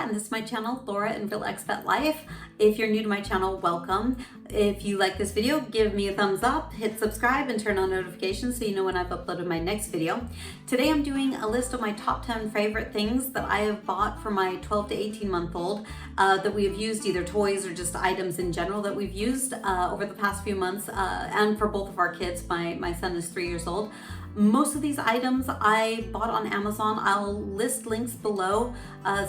and this is my channel, Laura and Real Expat Life. If you're new to my channel, welcome. If you like this video, give me a thumbs up, hit subscribe, and turn on notifications so you know when I've uploaded my next video. Today I'm doing a list of my top 10 favorite things that I have bought for my 12 to 18 month old that we have used, either toys or just items in general that we've used over the past few months, and for both of our kids. My son is 3 years old. Most of these items I bought on Amazon. I'll list links below.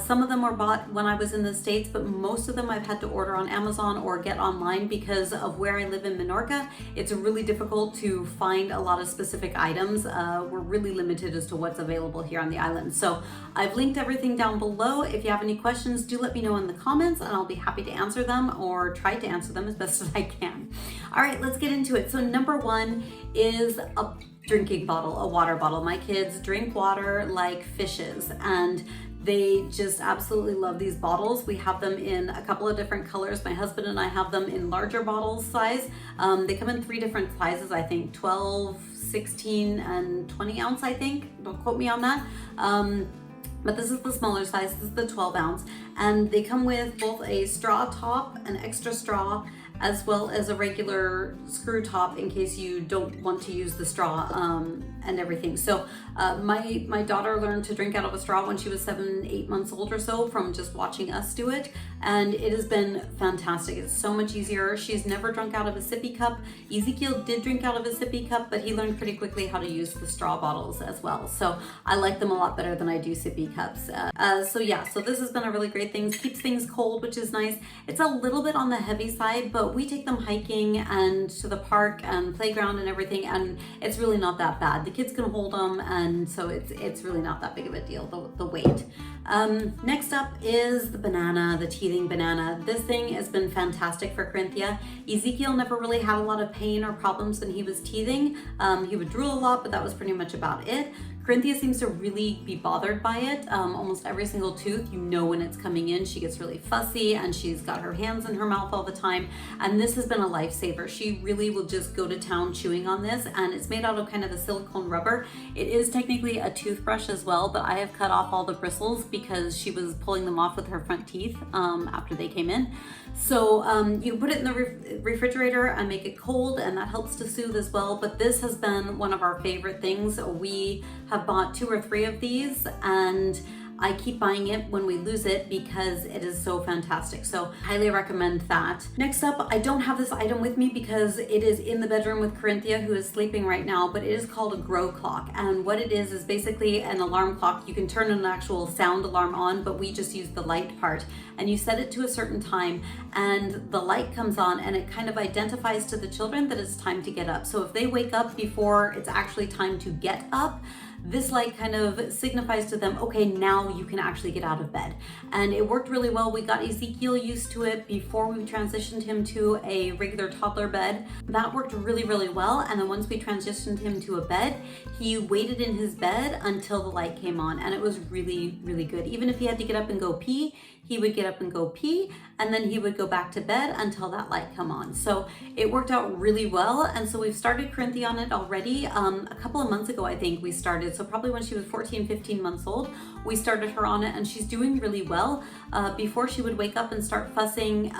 Some of them were bought when I was in the States, but most of them I've had to order on Amazon or get online because of where I live in Menorca. It's really difficult to find a lot of specific items. We're really limited as to what's available here on the island. So I've linked everything down below. If you have any questions, do let me know in the comments and I'll be happy to answer them or try to answer them as best as I can. All right, let's get into it. So number one is a drinking bottle, a water bottle. My kids drink water like fishes and they just absolutely love these bottles. We have them in a couple of different colors. My husband and I have them in larger bottle size. They come in 3 different sizes, I think, 12, 16, and 20 ounce, I think. Don't quote me on that. But this is the smaller size, this is the 12 ounce. And they come with both a straw top, an extra straw, as well as a regular screw top in case you don't want to use the straw and everything. So my daughter learned to drink out of a straw when she was 7-8 months old or so from just watching us do it, and it has been fantastic. It's so much easier. She's never drunk out of a sippy cup. Ezekiel did drink out of a sippy cup, but he learned pretty quickly how to use the straw bottles as well. So I like them a lot better than I do sippy cups. So yeah, so this has been a really great thing. Keeps things cold, which is nice. It's a little bit on the heavy side, but we take them hiking and to the park and playground and everything, and it's really not that bad. The kids can hold them, and so it's really not that big of a deal, the weight. Next up is the banana, the teething banana. This thing has been fantastic for Corinthia. Ezekiel never really had a lot of pain or problems when he was teething. He would drool a lot, but that was pretty much about it. Corinthia seems to really be bothered by it. Almost every single tooth, you know when it's coming in. She gets really fussy and she's got her hands in her mouth all the time. And this has been a lifesaver. She really will just go to town chewing on this, and it's made out of kind of a silicone rubber. It is technically a toothbrush as well, but I have cut off all the bristles because she was pulling them off with her front teeth after they came in. So you put it in the refrigerator and make it cold, and that helps to soothe as well. But this has been one of our favorite things. We have bought 2 or 3 of these, and I keep buying it when we lose it because it is so fantastic. So highly recommend that. Next up, I don't have this item with me because it is in the bedroom with Corinthia, who is sleeping right now, but it is called a Gro Clock. And what it is basically an alarm clock. You can turn an actual sound alarm on, but we just use the light part. And you set it to a certain time and the light comes on, and it kind of identifies to the children that it's time to get up. So if they wake up before it's actually time to get up, this light kind of signifies to them, okay, now you can actually get out of bed. And it worked really well. We got Ezekiel used to it before we transitioned him to a regular toddler bed. That worked really, really well. And then once we transitioned him to a bed, he waited in his bed until the light came on, and it was really, really good. Even if he had to get up and go pee, he would get up and go pee, and then he would go back to bed until that light come on. So it worked out really well. And so we've started Corinthia on it already. A couple of months ago, I think we started. So probably when she was 14, 15 months old, we started her on it, and she's doing really well. Before she would wake up and start fussing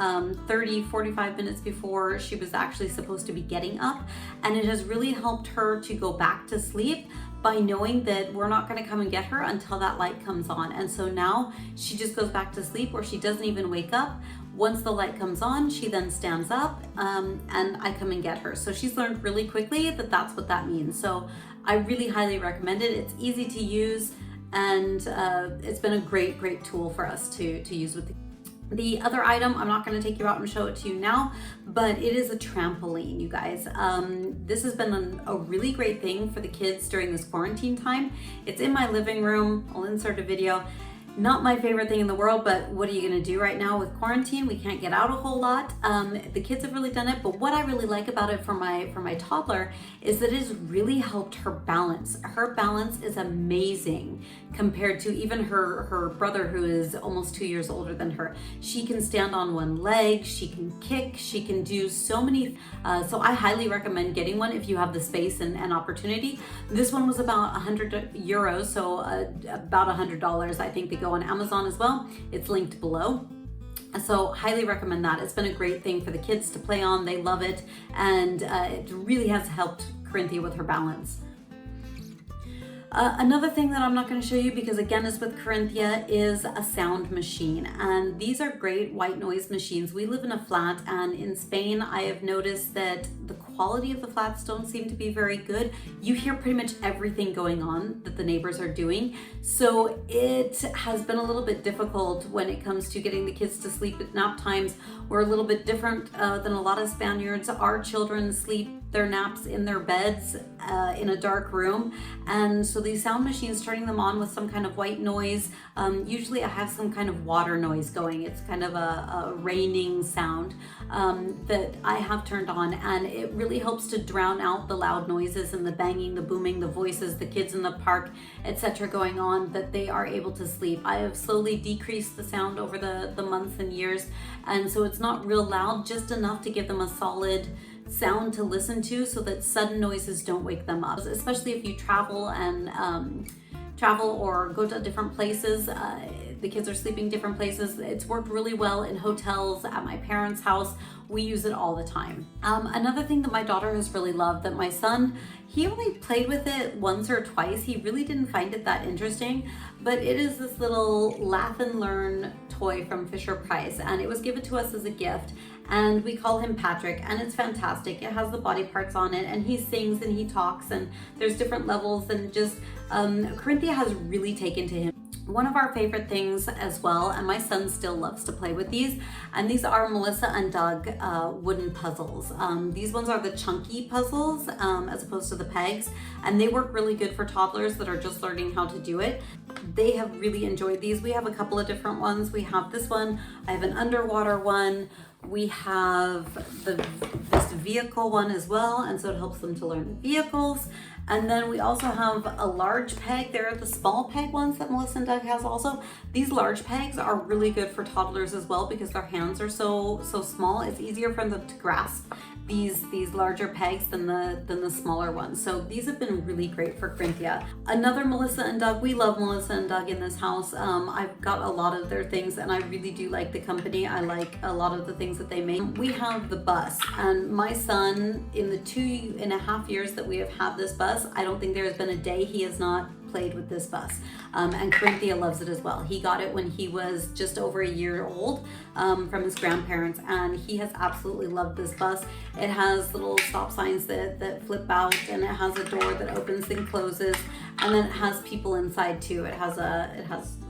30, 45 minutes before she was actually supposed to be getting up. And it has really helped her to go back to sleep by knowing that we're not going to come and get her until that light comes on. And so now she just goes back to sleep, or she doesn't even wake up. Once the light comes on, she then stands up and I come and get her. So she's learned really quickly that that's what that means. So I really highly recommend it. It's easy to use, and it's been a great, great tool for us to use with the other item. I'm not going to take you out and show it to you now, but it is a trampoline, you guys. This has been a really great thing for the kids during this quarantine time. It's in my living room. I'll insert a video. Not my favorite thing in the world, but what are you gonna do right now with quarantine? We can't get out a whole lot. The kids have really done it, but what I really like about it for my toddler is that it has really helped her balance. Her balance is amazing compared to even her brother, who is almost 2 years older than her. She can stand on one leg, she can kick, she can do so many, so I highly recommend getting one if you have the space and opportunity. This one was about €100, so about $100. I think they go go on Amazon as well. It's linked below. So highly recommend that. It's been a great thing for the kids to play on. They love it, and it really has helped Corinthia with her balance. Another thing that I'm not going to show you, because again it's with Corinthia, is a sound machine. And these are great white noise machines. We live in a flat, and in Spain I have noticed that the quality of the flats don't seem to be very good. You hear pretty much everything going on that the neighbors are doing. So it has been a little bit difficult when it comes to getting the kids to sleep at nap times. We're a little bit different than a lot of Spaniards. Our children sleep their naps in their beds in a dark room, and so these sound machines, turning them on with some kind of white noise, usually I have some kind of water noise going. It's kind of a raining sound that I have turned on, and it really helps to drown out the loud noises and the banging, the booming, the voices, the kids in the park, etc. going on, that they are able to sleep. I have slowly decreased the sound over the months and years, and so it's not real loud, just enough to give them a solid sound to listen to, so that sudden noises don't wake them up. Especially if you travel and travel or go to different places, the kids are sleeping different places. It's worked really well in hotels, at my parents' house. We use it all the time. Another thing that my daughter has really loved, that my son, he only played with it once or twice. He really didn't find it that interesting, but it is this little laugh and learn toy from Fisher-Price, and it was given to us as a gift, and we call him Patrick, and it's fantastic. It has the body parts on it, and he sings and he talks, and there's different levels, and just Corinthia has really taken to him. One of our favorite things as well, and my son still loves to play with these, and these are Melissa and Doug wooden puzzles. These ones are the chunky puzzles as opposed to the pegs, and they work really good for toddlers that are just learning how to do it. They have really enjoyed these. We have a couple of different ones. We have this one, I have an underwater one, we have this vehicle one as well, and so it helps them to learn the vehicles. And then we also have a large peg. There are the small peg ones that Melissa and Doug has also. These large pegs are really good for toddlers as well, because their hands are so small. It's easier for them to grasp these larger pegs than the smaller ones. So these have been really great for Corinthia. Another Melissa and Doug, we love Melissa and Doug in this house. I've got a lot of their things, and I really do like the company. I like a lot of the things that they make. We have the bus, and my son, in the 2.5 years that we have had this bus, I don't think there has been a day he has not played with this bus, and Corinthia loves it as well. He got it when he was just over a year old from his grandparents, and he has absolutely loved this bus. It has little stop signs that flip out, and it has a door that opens and closes, and then it has people inside too. It has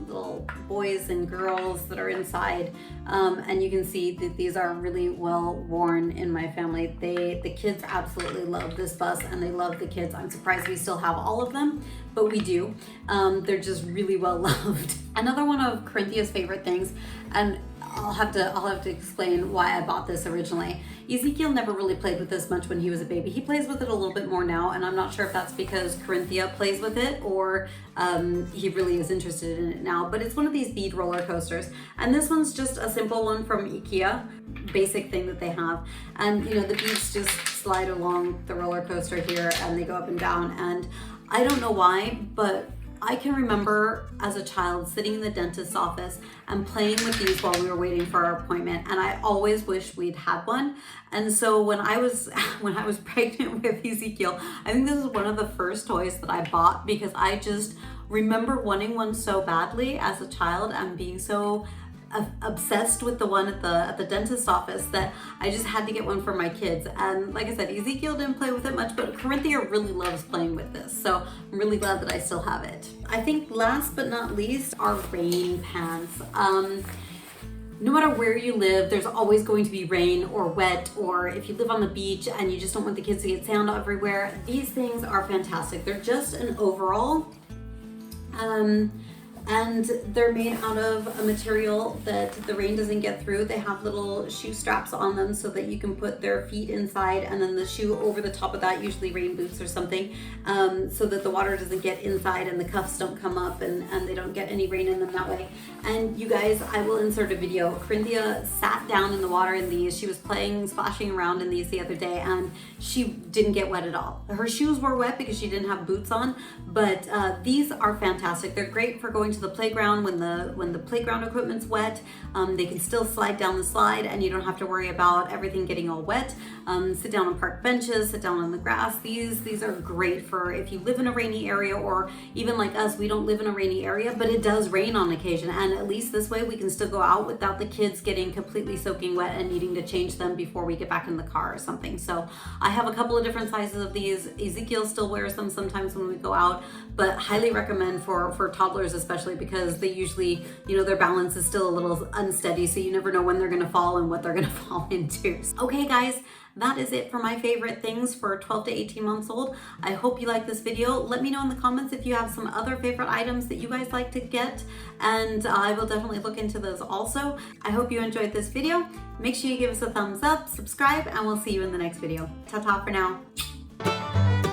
little boys and girls that are inside, and you can see that these are really well worn in my family. The kids absolutely love this bus, and they love the kids. I'm surprised we still have all of them, but we do. They're just really well loved. Another one of Corinthia's favorite things, and I'll have to explain why I bought this originally. Ezekiel never really played with this much when he was a baby. He plays with it a little bit more now, and I'm not sure if that's because Corinthia plays with it or he really is interested in it now, but it's one of these bead roller coasters. And this one's just a simple one from IKEA, basic thing that they have. And you know, the beads just slide along the roller coaster here, and they go up and down. And I don't know why, but I can remember as a child sitting in the dentist's office and playing with these while we were waiting for our appointment, and I always wished we'd had one. And so when I was pregnant with Ezekiel, I think this is one of the first toys that I bought, because I just remember wanting one so badly as a child and being so obsessed with the one at the dentist's office that I just had to get one for my kids. And like I said, Ezekiel didn't play with it much, but Corinthia really loves playing with this, so I'm really glad that I still have it. I think last but not least are rain pants. No matter where you live, there's always going to be rain or wet, or if you live on the beach and you just don't want the kids to get sand everywhere, these things are fantastic. They're just an overall, and they're made out of a material that the rain doesn't get through. They have little shoe straps on them so that you can put their feet inside, and then the shoe over the top of that, usually rain boots or something, so that the water doesn't get inside and the cuffs don't come up and they don't get any rain in them that way. And you guys, I will insert a video. Corinthia sat down in the water in these. She was playing, splashing around in these the other day, and she didn't get wet at all. Her shoes were wet because she didn't have boots on, but these are fantastic. They're great for going to to the playground when the playground equipment's wet. They can still slide down the slide and you don't have to worry about everything getting all wet. Sit down on park benches, sit down on the grass. These are great for if you live in a rainy area, or even like us, we don't live in a rainy area, but it does rain on occasion. And at least this way we can still go out without the kids getting completely soaking wet and needing to change them before we get back in the car or something. So I have a couple of different sizes of these. Ezekiel still wears them sometimes when we go out, but highly recommend for toddlers, especially because they usually, their balance is still a little unsteady. So you never know when they're gonna fall and what they're gonna fall into. Okay guys, that is it for my favorite things for 12 to 18 months old. I hope you like this video. Let me know in the comments if you have some other favorite items that you guys like to get, and I will definitely look into those also. I hope you enjoyed this video. Make sure you give us a thumbs up, subscribe, and we'll see you in the next video. Ta-ta for now.